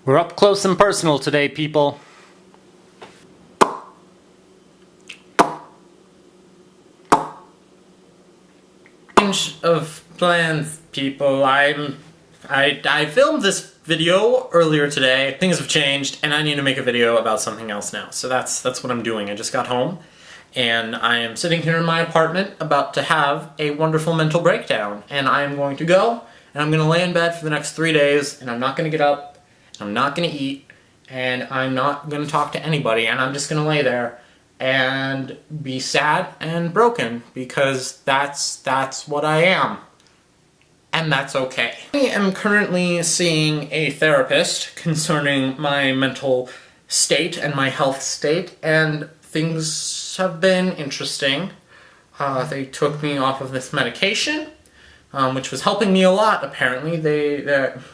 We're up close and personal today, people. Change of plans, people. I filmed this video earlier today. Things have changed, and I need to make a video about something else now. So that's what I'm doing. I just got home, and I am sitting here in my apartment about to have a wonderful mental breakdown. And I am going to go, and I'm going to lay in bed for the next 3 days, and I'm not going to get up, I'm not going to eat, and I'm not going to talk to anybody, and I'm just going to lay there and be sad and broken, because that's what I am. And that's okay. I am currently seeing a therapist concerning my mental state and my health state, and things have been interesting. They took me off of this medication, which was helping me a lot, apparently.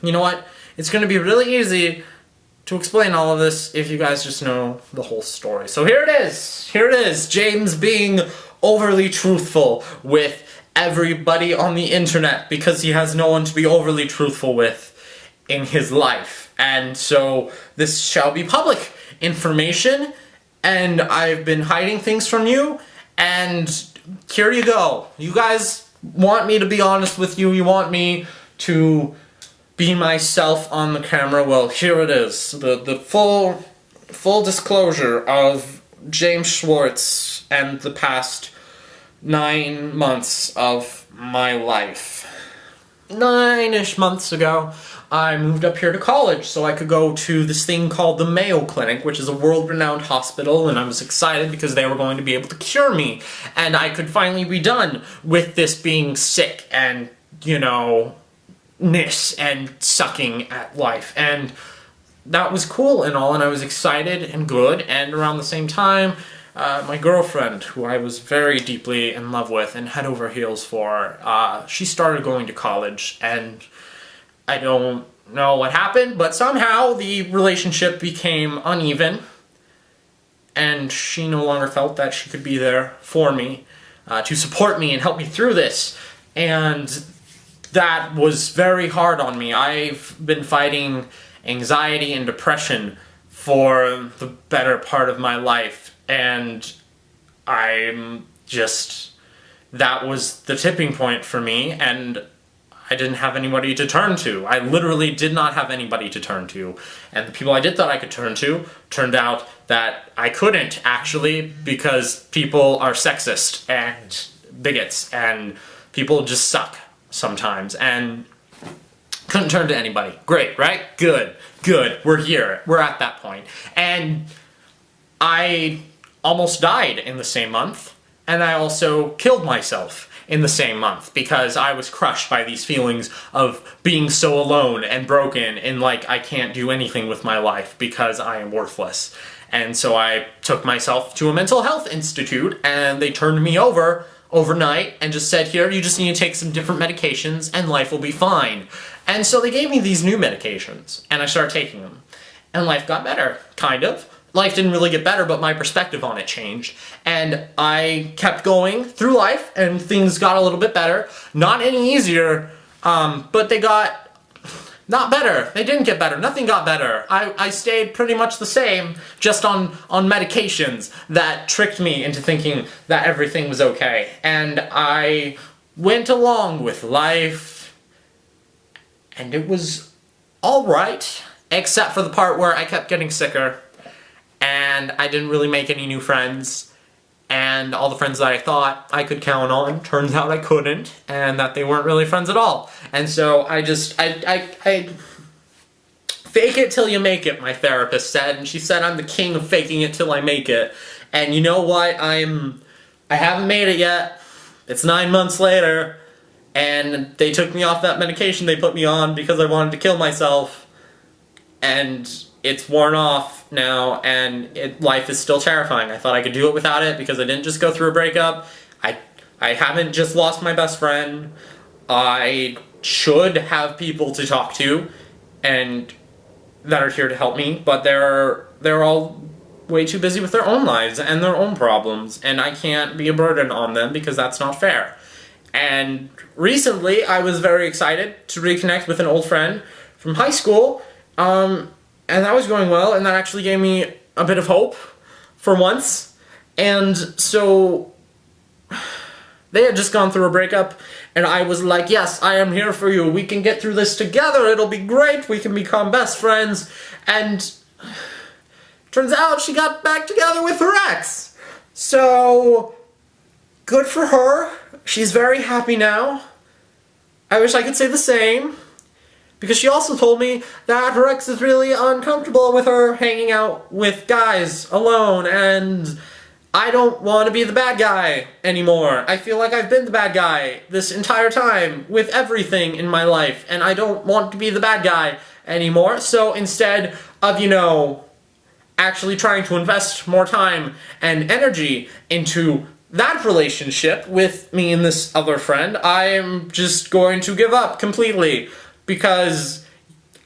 You know what? It's going to be really easy to explain all of this if you guys just know the whole story. So here it is. Here it is. James being overly truthful with everybody on the internet because he has no one to be overly truthful with in his life. And so this shall be public information, and I've been hiding things from you, and here you go. You guys want me to be honest with you. You want me to be myself on the camera. Well, here it is. The full disclosure of James Schwartz and the past 9 months of my life. 9-ish months ago, I moved up here to college so I could go to this thing called the Mayo Clinic, which is a world-renowned hospital, and I was excited because they were going to be able to cure me, and I could finally be done with this being sick and, you know, and sucking at life. And that was cool and all, and I was excited and good. And around the same time, my girlfriend, who I was very deeply in love with and head over heels for, she started going to college, and I don't know what happened, but somehow the relationship became uneven, and she no longer felt that she could be there for me, to support me and help me through this. And that was very hard on me. I've been fighting anxiety and depression for the better part of my life, and that was the tipping point for me, and I didn't have anybody to turn to. I literally did not have anybody to turn to. And the people I did thought I could turn to turned out that I couldn't, actually, because people are sexist and bigots, and people just suck sometimes, and couldn't turn to anybody. Great, right? Good. We're here. We're at that point. And I almost died in the same month, and I also killed myself in the same month because I was crushed by these feelings of being so alone and broken and like I can't do anything with my life because I am worthless. And so I took myself to a mental health institute, and they turned me over overnight and just said, here, you just need to take some different medications and life will be fine. And so they gave me these new medications, and I started taking them. And life got better, kind of. Life didn't really get better, but my perspective on it changed. And I kept going through life, and things got a little bit better. Not any easier, but they got not better. They didn't get better. Nothing got better. I stayed pretty much the same, just on medications that tricked me into thinking that everything was okay. And I went along with life, and it was alright, except for the part where I kept getting sicker, and I didn't really make any new friends, and all the friends that I thought I could count on, turns out I couldn't, and that they weren't really friends at all. And so I fake it till you make it, my therapist said, and she said I'm the king of faking it till I make it. And you know what, I haven't made it yet. It's 9 months later, and they took me off that medication they put me on because I wanted to kill myself, and it's worn off now, and life is still terrifying. I thought I could do it without it because I didn't just go through a breakup. I haven't just lost my best friend. I should have people to talk to and that are here to help me, but they're all way too busy with their own lives and their own problems, and I can't be a burden on them because that's not fair. And recently I was very excited to reconnect with an old friend from high school and that was going well, and that actually gave me a bit of hope for once. And so they had just gone through a breakup, and I was like, yes, I am here for you. We can get through this together. It'll be great. We can become best friends. And turns out she got back together with her ex. So good for her. She's very happy now. I wish I could say the same. Because she also told me that her ex is really uncomfortable with her hanging out with guys alone, and I don't want to be the bad guy anymore. I feel like I've been the bad guy this entire time with everything in my life, and I don't want to be the bad guy anymore. So instead of, you know, actually trying to invest more time and energy into that relationship with me and this other friend, I am just going to give up completely. Because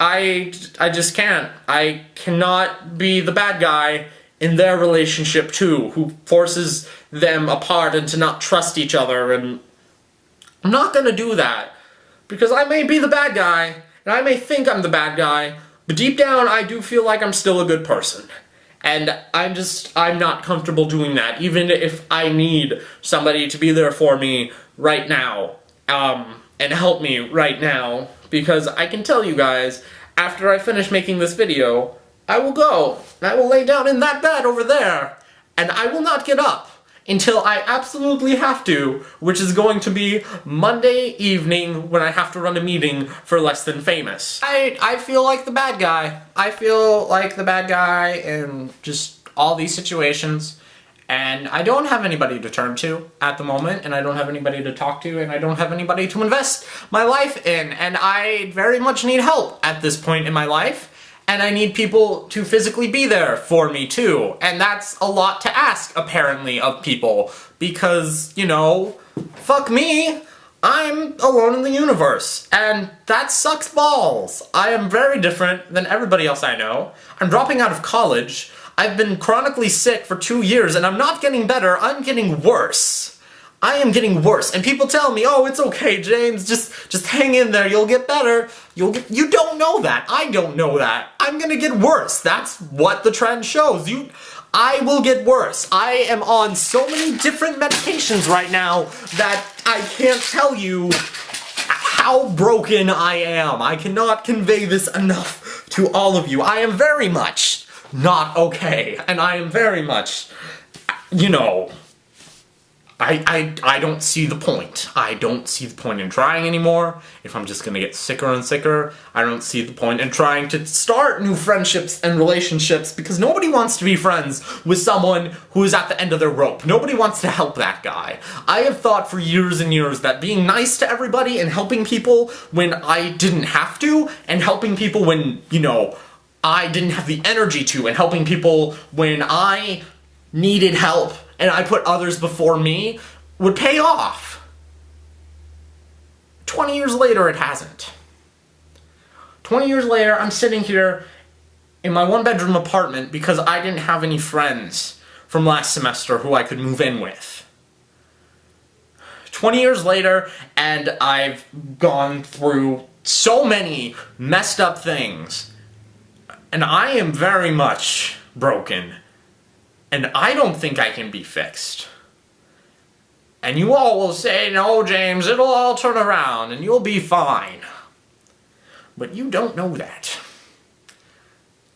I just can't. I cannot be the bad guy in their relationship too, who forces them apart and to not trust each other, and I'm not gonna do that. Because I may be the bad guy, and I may think I'm the bad guy, but deep down I do feel like I'm still a good person. And I'm not comfortable doing that, even if I need somebody to be there for me right now, and help me right now. Because I can tell you guys, after I finish making this video, I will go, and I will lay down in that bed over there, and I will not get up until I absolutely have to, which is going to be Monday evening when I have to run a meeting for Less Than Famous. I feel like the bad guy. I feel like the bad guy in just all these situations. And I don't have anybody to turn to at the moment, and I don't have anybody to talk to, and I don't have anybody to invest my life in, and I very much need help at this point in my life, and I need people to physically be there for me too, and that's a lot to ask, apparently, of people, because, you know, fuck me, I'm alone in the universe, and that sucks balls. I am very different than everybody else I know. I'm dropping out of college. I've been chronically sick for 2 years, and I'm not getting better, I'm getting worse. I am getting worse, and people tell me, oh, it's okay, James, just hang in there, you'll get better. You don't know that. I don't know that. I'm gonna get worse. That's what the trend shows. I will get worse. I am on so many different medications right now that I can't tell you how broken I am. I cannot convey this enough to all of you. I am very much not okay, and I am very much, you know, I don't see the point. I don't see the point in trying anymore. If I'm just gonna get sicker and sicker, I don't see the point in trying to start new friendships and relationships, because nobody wants to be friends with someone who is at the end of their rope. Nobody wants to help that guy. I have thought for years and years that being nice to everybody and helping people when I didn't have to, and helping people when, you know, I didn't have the energy to, and helping people when I needed help and I put others before me, would pay off. 20 years later, it hasn't. 20 years later, I'm sitting here in my one-bedroom apartment because I didn't have any friends from last semester who I could move in with. 20 years later, and I've gone through so many messed up things. And I am very much broken. And I don't think I can be fixed. And you all will say, no, James, it'll all turn around and you'll be fine. But you don't know that.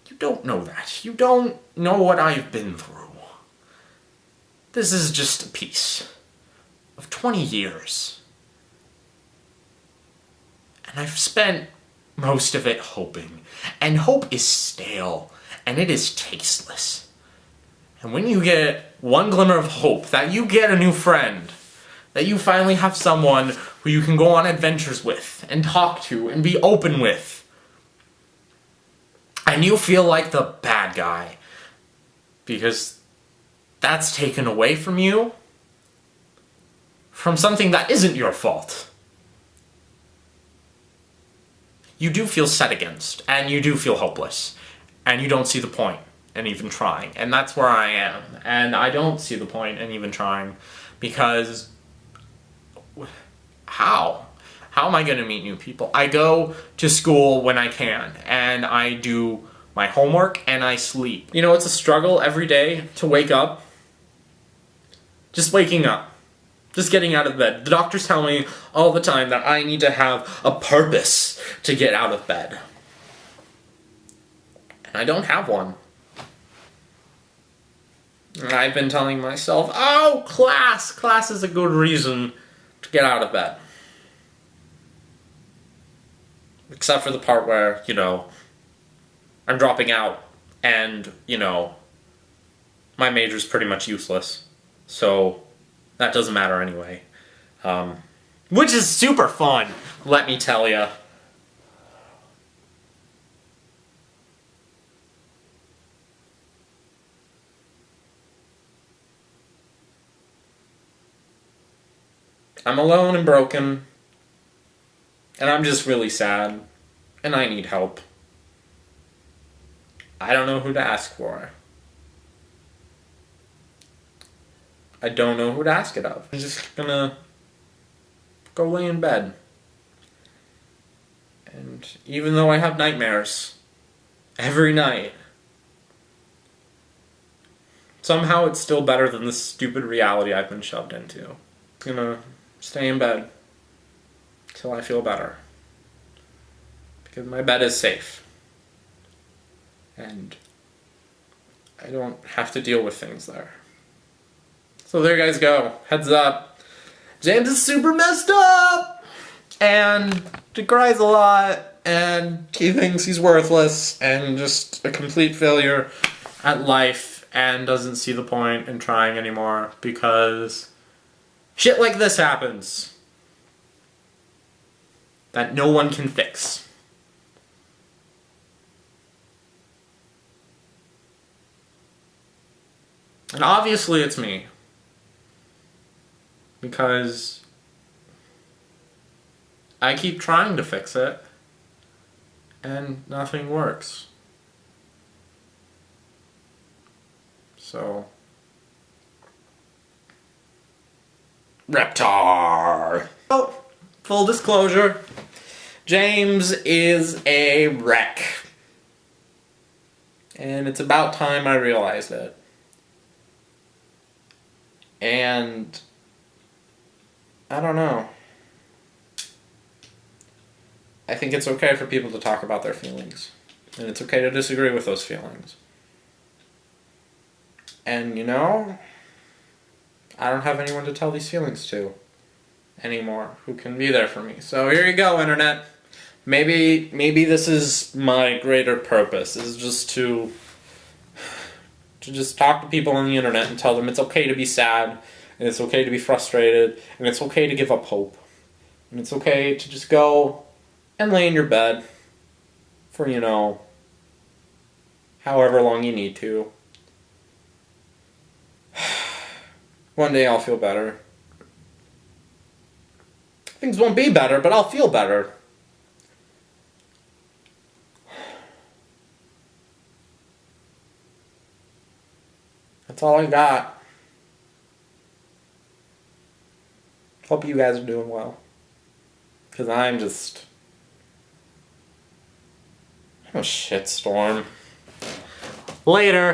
You don't know that. You don't know what I've been through. This is just a piece of 20 years. And I've spent most of it hoping. And hope is stale, and it is tasteless. And when you get one glimmer of hope, that you get a new friend, that you finally have someone who you can go on adventures with, and talk to, and be open with, and you feel like the bad guy, because that's taken away from you, from something that isn't your fault. You do feel set against, and you do feel hopeless, and you don't see the point in even trying, and that's where I am, and I don't see the point in even trying, because how? How am I going to meet new people? I go to school when I can, and I do my homework, and I sleep. You know, it's a struggle every day to wake up. Just waking up. Just getting out of bed. The doctors tell me all the time that I need to have a purpose to get out of bed. And I don't have one. And I've been telling myself, oh, class! Class is a good reason to get out of bed. Except for the part where, you know, I'm dropping out and, you know, my major's pretty much useless. So that doesn't matter anyway. Which is super fun, let me tell ya. I'm alone and broken, and I'm just really sad, and I need help. I don't know who to ask for. I don't know who to ask it of. I'm just gonna go lay in bed. And even though I have nightmares every night, somehow it's still better than this stupid reality I've been shoved into. I'm gonna stay in bed till I feel better. Because my bed is safe. And I don't have to deal with things there. So there you guys go. Heads up. James is super messed up! And he cries a lot, and he thinks he's worthless, and just a complete failure at life, and doesn't see the point in trying anymore, because shit like this happens. That no one can fix. And obviously it's me. Because I keep trying to fix it, and nothing works. So, Reptar! Oh, full disclosure, James is a wreck. And it's about time I realized it. And I don't know. I think it's okay for people to talk about their feelings. And it's okay to disagree with those feelings. And, you know, I don't have anyone to tell these feelings to anymore who can be there for me. So here you go, Internet. Maybe this is my greater purpose, is just to just talk to people on the Internet and tell them it's okay to be sad, and it's okay to be frustrated, and it's okay to give up hope. And it's okay to just go and lay in your bed for, you know, however long you need to. One day I'll feel better. Things won't be better, but I'll feel better. That's all I got. Hope you guys are doing well. Because I'm a shitstorm. Later.